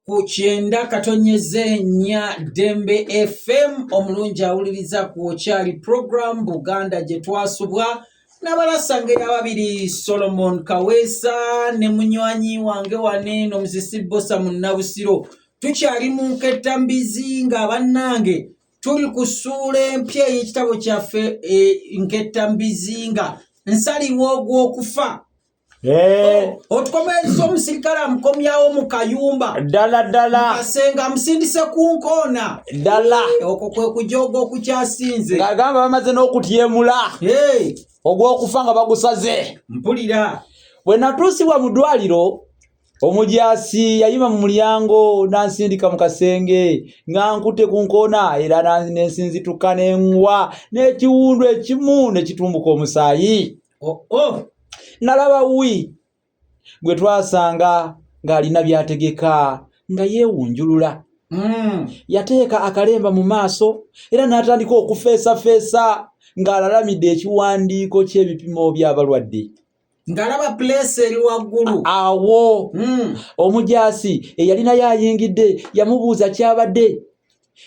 ku 9.4 Dembe FM omulungi awuliriza ku okyali program Buganda gye twasubwa n'abalasangera babiri Solomon Kaweesa ne munywanyi wange wane n'omuzisi Bosa mu Nabusiro. Tukyali mu Nkettambizi nga bannange tuli ku ssuula empya y'ekitabo kyaffe Nkettambizi nga nsalirwa ogw'okufa. Otukomereza omusirikale amukomyawo mu kayumba ddala kasenga amusindise ku nkoona ddala okwo kwe kujooga okukyasinze ng'agamba bamaze n'okutyemula ogw'okufa nga bagusaze. Mpulira bwe natuusibwa mu ddwaliro omujaasi yayima mu mulyango n'ansindika mu kasenge nga nkutte ku nkoona era n'ensinzituka n'enwa n'ekiwundu ekimu ne kitumbuka omusaayi. Nalaba gwe twasanga ng'alina by'ategeka nga yeewunjulula. Yateeka akalemba mu maaso era n'atandika okufeesafeesa ng'alalamidde ekiwandiiko ky'ebipimo by'abalwadde. Ng'alaba place eri waggulu. Awo omujaasi eyalina yayingidde yamubuuza kyabadde.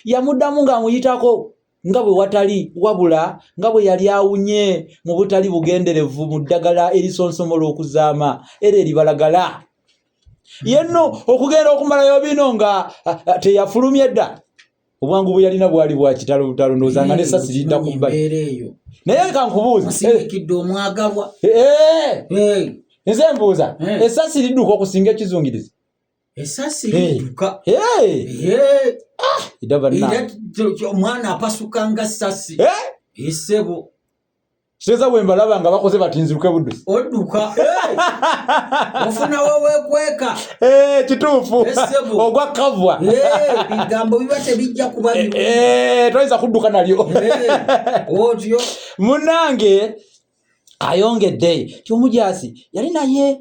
Yamuddamu ng'amuyitako nga bwe watali wabula nga bwe yali awunye mu butali bugenderevu mu ddagala erisonsomola okuzaama era eribalagala. Yenno okugenda okumalayo bino nga teyafulumye dda. Obwangu bwe yalina bwali bwa kitalo butalo ndowooza nga n'essasi lidda ku bbali. Naye kankubuuza musindikidde omwagalwa. Nze mbuuza essasi lidduka okusinga ekizungirizi. Essasi lidduka. Omwana apasuka nga ssasi. Essebo kireza bwe mbalaba nga bakoze batinziruke buddusi. Odduka ofunawo weekweka. Kituufu ogwa kavwa. Bigambo biba tebijja kuba toyinza kudduka nalyo. Otyo munnange ayongedde ky'omujaasi yali naye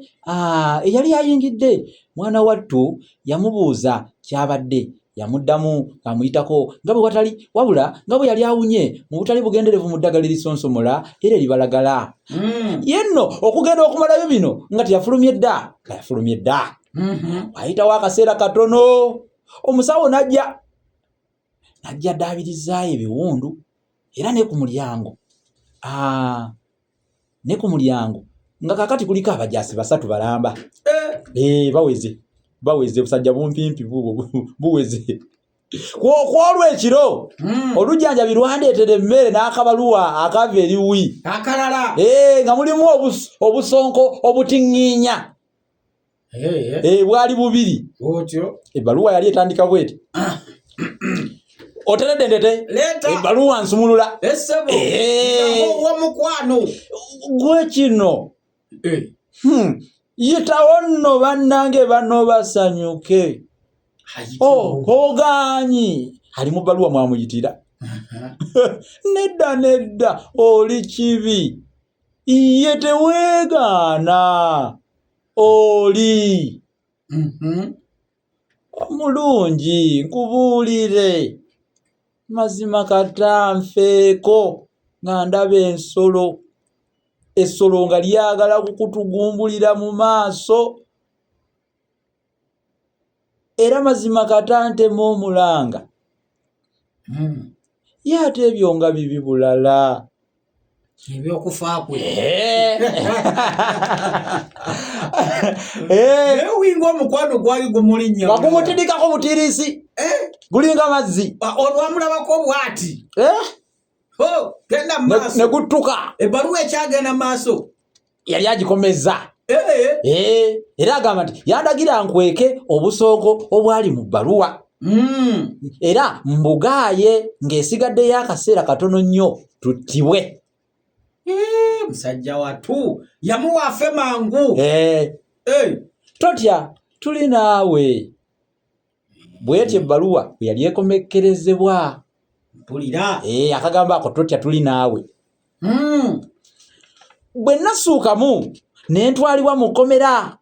eyali ayingidde mwana wattu yamubuuza kyabadde. Yamuddamu ng'amuyitako nga bwe watali wabula nga bwe yali awunye mu butali bugenderevu mu ddagala erisonsomola era eribalagala. Yenno okugenda okumalayo bino nga teyafulumye dda. Yafulumye dda. Ayitawo akaseera katono omusawo n'ajja addaabirizzaayo ebiwundu era ne ku mulyango nga kakati kuliko abajaasi 3 balamba. Baweze busajja bumpimpi buweze. Kwolwekiro olujjanjabi lwandeetera emmere n'akabaluwa akava eriwi akalala nga mulimu obusonko obutiŋŋiinya bwali 2. Otyo ebbaluwa yali etandika bweti oteredde ndete ebbaluwa nsumulula essebo wamukwano gwe kino yitawo nno bannange bano basanyuke. Ogaanyi ali mu bbaluwa mwamuyitira. Nedda oli kibi ye teweegaana oli omulungi nkubuulire mazima katanfeeko nga ndaba essolo nga lyagala kukutugumbulira mu maaso era mazima katantemu omulanga ye ate ebyo nga bibi bulala ebyokufa kwe. Winga omukwano gwali gumulinnya bagumutiddikako butiirisi gulinga mazzi olwamulabako bw'ati genda maaso ne guttuka. Ebbaluwa ekyagenda maaso yali agikomeza era agamba nti yandagira nkweke obusonko obwali mu bbaluwa era mbugaaye ng'esigaddeyo akaseera katono nnyo tuttibwe. Musajja watu yamuwaafe mangu. Totya tuli naawe. Bw'etyo ebbaluwa bwe yali ekomekkerezebwa. Mpulira akagamba ako totya tuli naawe. Bwe nasuukamu ne ntwalibwa mu kkomera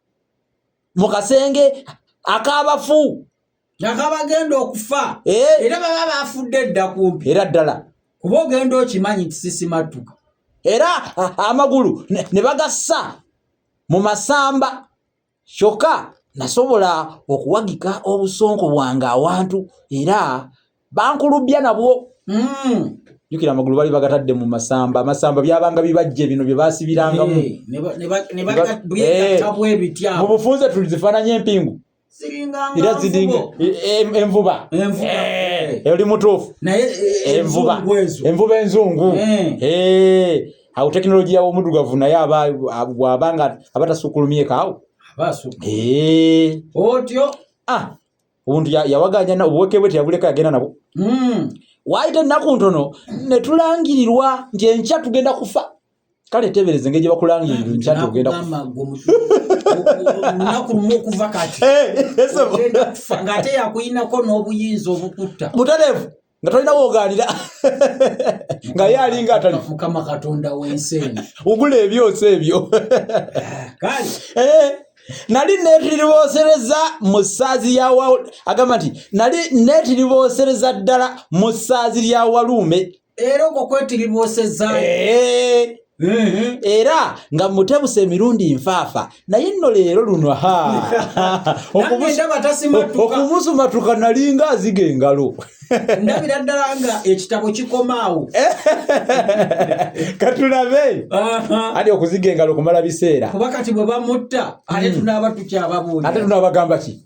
mu kasenge ak'abafu akabagenda okufa era baba bafudde dda kumpi era ddala kuba ogenda okimanyi nti sisimattuka era amagulu ne bagassa mu masamba kyokka nasobola okuwagika obusonko bwange awantu era bankulubya nabwo. Jukira amagulu bali bagatadde mu masamba. Amasamba byabanga bibajje bino bye basibirangamu. Ne bagatabwe ebitya. Mu bufunze tulizifananye empingu. Siringanga envuba. Oli mutuufu. Naye envuba enzungu. Awo teknologiya w'omuddugavu naye bw'abanga abatasukulumye kaawo. Otyo. Omuntu yawaganya obuweke bwe teyabuleka yagenda nabo. Waayita ennaku ntono ne tulangirirwa nti enkya tugenda kufa. Kale tebereze engeri gye bakulangirira enkya tugenda kufa. Lunaku lumu okuva kati. Ng'ate yakuyinako n'obuyinza obukutta. Butereevu nga tolina woogaanira nga ye alinga atali. Mukama Katonda w'ensi. Ugula ebyoso ebyo. Kale. Nali neetiribosereza mu ssaazi ya agamba nti nali neetiribosereza ddala mu ssaazi lya Walume. Era okwo kwetiriboseza. Era nga mutebuse emirundi nfaafa naye nno leero luno okumusumatuka nalinga aziga engalo. Ndabira ddala nga ekitabo kikomaawo. Katulabe ati okuziga engalo kumala biseera. Kuba kati bwe bamutta ate tunaaba tukyababuulira. Ate tunaabagamba ki?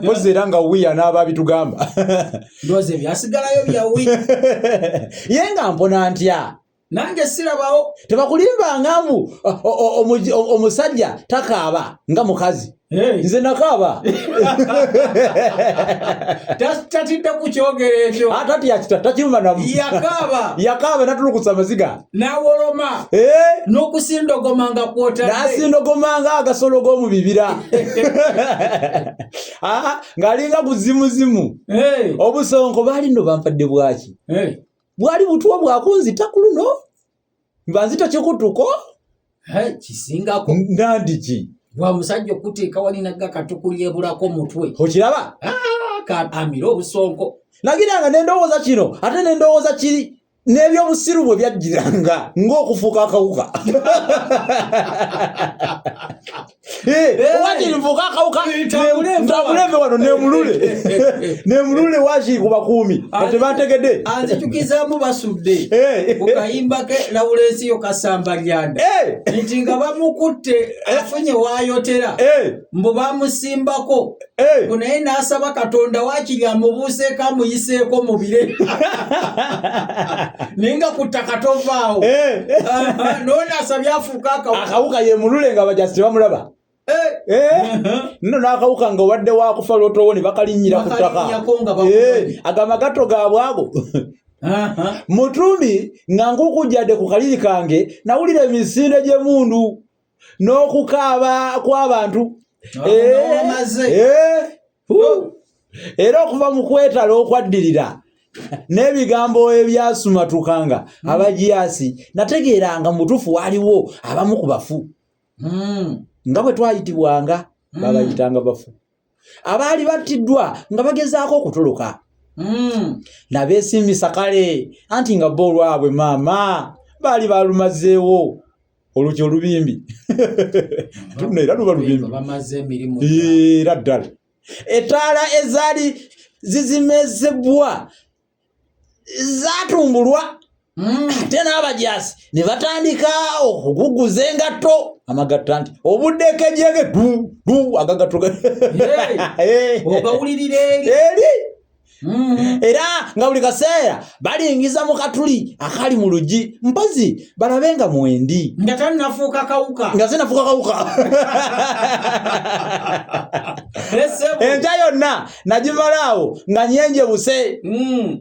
Mpozi era nga wiya n'aba bitugamba. Ndowooza ebyasigalayo byawi. Ye nga mpona ntya. Nange sirabawo. Tebakulimba ngambu omusajja takaaba nga mukazi. Nze nakaaba. Tatidde ku kyogero ekyo. Tati yakita takiruma namu. Yakaaba natulukusa amaziga. N'awoloma. N'okusindogoma nga kwotadde. N'asindogoma nga agasolo g'omu bibira. Ng'alinga buzimuzimu. Obusonko baali nno bampadde bwaki. Bwali butuwa bwakunzita ku luno. Mbanzita kikutuko. Kisingako. Nandiki. Bwa musajja okuteeka wali nagga katukulyebulako mutwe. Okiraba? Amira obusonko. Nagiranga n'endowooza kino ate n'endowooza kiri n'ebyobusiru bwe byajjiranga ng'okufuuka akawuka. Wakiri nfuuka akawuka ntabuleme wano nemulule wakiri ku bakuumi tebantegedde. Anzijukizaamu basudde ku kayimba ke Lawulensi yo Kasamba Lyanda nti nga bamukutte afunye waayotera mbu bamusimbako naye n'asaba Katonda wakiri amubuuseeko amuyiseeko mu bire. Ninga kutaka tovaawo. Nona asabye afuuka akawuka ye mulule nga bajasi bamulaba. Nno n'akawuka nga wadde wakufa lwotowoni bakalinnyira ku ttaka. Agamagato gaabwe ago. Mutumbi nga nkukujjadde ku kaliri kange nawulira emisinde gy'emundu n'okukaaba kw'abantu. Era okuva mu kwetala okwaddirira n'ebigambo ebyasumatukanga abajiyasi nategeeranga mutuufu waliwo abamu ku bafu nga bwe twayitibwanga babayitanga bafu abaali battiddwa nga bagezaako okutoloka nabeesiimisa kale anti nga bo olwabwe maama baali balumazeewo olukyi olubimbi era luba lubimbi era ddala ettaala ezaali zizimezebwa zatumbulwa ate n'abajasi ne batandika okuguguza engatto amagatta nti obuddekejege du agagatto ogawulirira eri era nga buli kaseera balingiza mu katuli akali mu luggi mpozi balabe nga mwendi nga tannafuuka kawuka enkya yonna nagimalaawo nga nyenjebuse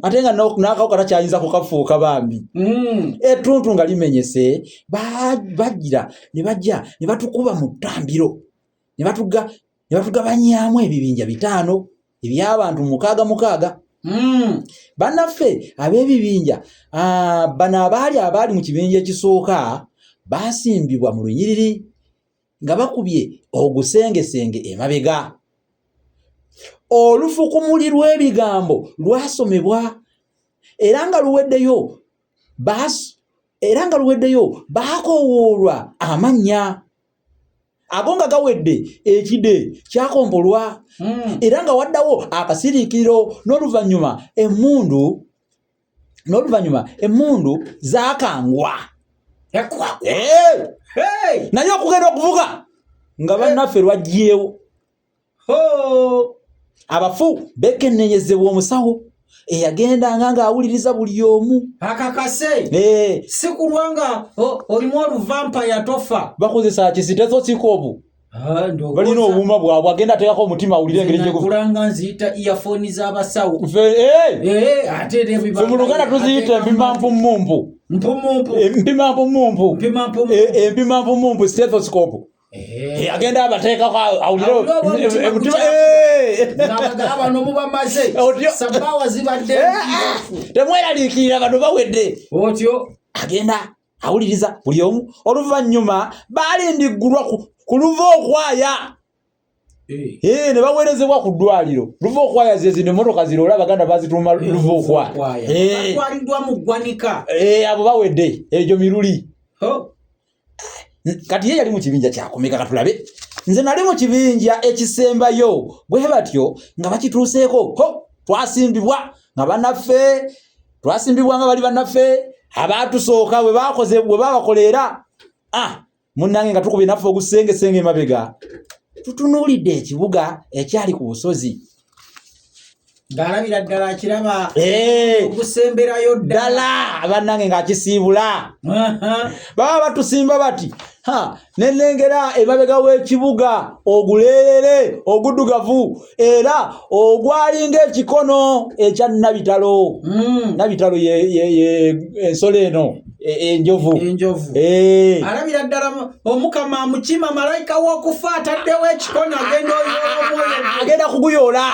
ate nga n'akawuka takyayinza kukafuuka bambi ettuntu nga limenyese bajjira ne bajja ne batukuba mu ttambiro ne batugabanyaamu ebibinja 5 eby'abantu 6 bannaffe ab'ebibinja bano abaali mu kibinja ekisooka baasimbibwa mu lunyiriri nga bakubye ogusengesenge emabega. Olufukumuli lw'ebigambo lwasomebwa era nga luweddeyo bakoowoolwa amannya agonga gawedde ekide kyakombolwa era nga waddawo akasirikiro n'oluvannyuma emmundu zaakangwa naye okugenda okuvuga nga bannaffe lwajjeewo abafu bekennenyezebwa omusawo eyagendanga ng'awuliriza buli omu akakase si kulwanga olimu oluvampaya tofa bakozesa kisitesosikopu balina obuuma bwabwe agenda ateekako omutima awulire engeri kulanga nziyita earphone z'abasawo mu Luganda tuziyita empimampumumpu stethoscope agenda abateekako awulire omutima bano mubamaze sabawa zibadde temweraliikirira bano bawedde otyo agenda awuliriza buli omu oluvannyuma baalindiggulwa ku luva okwaya ne baweerezebwa ku ddwaliro luva okwaya zezino emmotoka ziri olaba Baganda bazituuma luva okwaya batwaliddwa mu ggwanika abo bawedde egyo miruli kati ye yali mu kibinja kyakomeka katulabe nze nali mu kibinja ekisembayo bwe batyo nga bakituuseeko twasimbibwa nga bannaffe twasimbibwa nga bali bannaffe abaatusooka bwe babakolera munnange nga tukubye naffe ogusengesenge emabega tutunuulidde ekibuga ekyali ku busozi ng'alabira ddala akiraba ogusemberayo ddala bannange ng'akisiibula baba batusimba bati nennengera emabega w'ekibuga oguleerere oguddugavu era ogwalinga ekikono ekya Nabitalo Nabitalo ye ensolo eno enjovu alabira ddala omukama amukima malayika w'okufa ataddewo ekikono agenda kuguyoola